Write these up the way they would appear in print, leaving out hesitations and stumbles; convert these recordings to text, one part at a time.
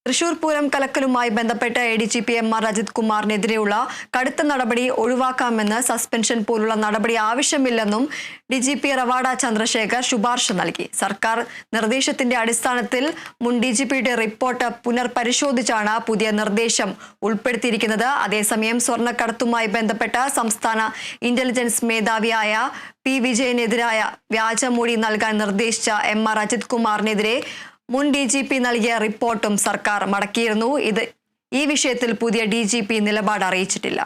തൃശൂർ പൂരം കലക്കലുമായി ബന്ധപ്പെട്ട് ADGP MR Ajith കുമാറിനെതിരെയുള്ള കടുത്ത നടപടി ഒഴിവാക്കാമെന്ന് സസ്പെൻഷൻ പോലുള്ള നടപടി ആവശ്യമില്ലെന്നും DGP റവാഡ ചന്ദ്രശേഖർ ശുപാർശ നൽകി. സർക്കാർ നിർദ്ദേശത്തിന്റെ അടിസ്ഥാനത്തിൽ മുൻ DGPയുടെ റിപ്പോർട്ട് പുനർപരിശോധിച്ചാണ് പുതിയ നിർദ്ദേശം ഉൾപ്പെടുത്തിയിരിക്കുന്നത്. അതേസമയം സ്വർണ്ണക്കടത്തുമായി ബന്ധപ്പെട്ട സംസ്ഥാന ഇന്റലിജൻസ് മേധാവിയായ P. വിജയനെതിരായ വ്യാജമൊഴി നൽകാൻ നിർദ്ദേശിച്ച MR അജിത് കുമാറിനെതിരെ മുൻ DGP നൽകിയ റിപ്പോർട്ടും സർക്കാർ മടക്കിയിരുന്നു. ഈ വിഷയത്തിൽ പുതിയ DGP നിലപാട് അറിയിച്ചിട്ടില്ല.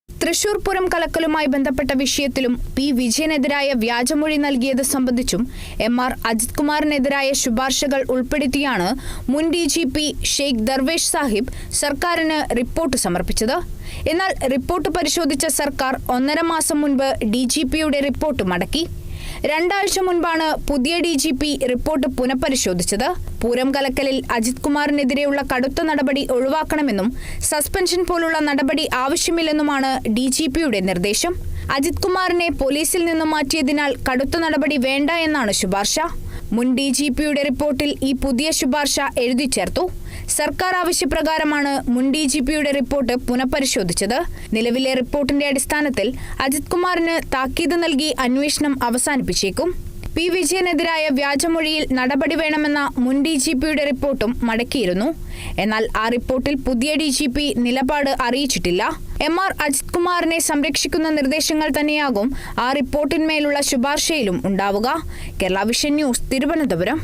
തൃശൂർ പൂരം കലക്കലുമായി ബന്ധപ്പെട്ട വിഷയത്തിലും P. വിജയനെതിരായ വ്യാജമൊഴി നൽകിയത് സംബന്ധിച്ചും MR അജിത് കുമാറിനെതിരായ ശുപാർശകൾ ഉൾപ്പെടുത്തിയാണ് മുൻ DGP ഷെയ്ഖ് ദർവേഷ് സാഹിബ് സർക്കാരിന് റിപ്പോർട്ട് സമർപ്പിച്ചത്. എന്നാൽ റിപ്പോർട്ട് പരിശോധിച്ച സർക്കാർ 1.5 മാസം മുൻപ് DGPയുടെ റിപ്പോർട്ട് മടക്കി. 2 ആഴ്ച മുൻപാണ് പുതിയ DGP റിപ്പോർട്ട് പുനഃപരിശോധിച്ചത്. പൂരം കലക്കലിൽ അജിത് കുമാറിനെതിരെയുള്ള കടുത്ത നടപടി ഒഴിവാക്കണമെന്നും സസ്പെൻഷൻ പോലുള്ള നടപടി ആവശ്യമില്ലെന്നുമാണ് DGPയുടെ നിർദ്ദേശം. അജിത് കുമാറിനെ പോലീസിൽ നിന്നും മാറ്റിയതിനാൽ കടുത്ത നടപടി വേണ്ട എന്നാണ് ശുപാർശ. മുൻ DGPയുടെ റിപ്പോർട്ടിൽ ഈ പുതിയ ശുപാർശ എഴുതി ചേർത്തു. സർക്കാർ ആവശ്യപ്രകാരമാണ് മുൻ DGPയുടെ റിപ്പോർട്ട് പുനഃപരിശോധിച്ചത്. നിലവിലെ റിപ്പോർട്ടിന്റെ അടിസ്ഥാനത്തിൽ അജിത് കുമാറിന് താക്കീത് നൽകി അന്വേഷണം അവസാനിപ്പിച്ചേക്കും. P. വിജയനെതിരായ വ്യാജമൊഴിയിൽ നടപടി വേണമെന്ന മുൻ DGPയുടെ റിപ്പോർട്ടും മടക്കിയിരുന്നു. എന്നാൽ ആ റിപ്പോർട്ടിൽ പുതിയ DGP നിലപാട് അറിയിച്ചിട്ടില്ല. MR അജിത് കുമാറിനെ സംരക്ഷിക്കുന്ന നിർദ്ദേശങ്ങൾ തന്നെയാകും ആ റിപ്പോർട്ടിന്മേലുള്ള ശുപാർശയിലും ഉണ്ടാവുക. Kerala vision news, Thiruvananthapuram.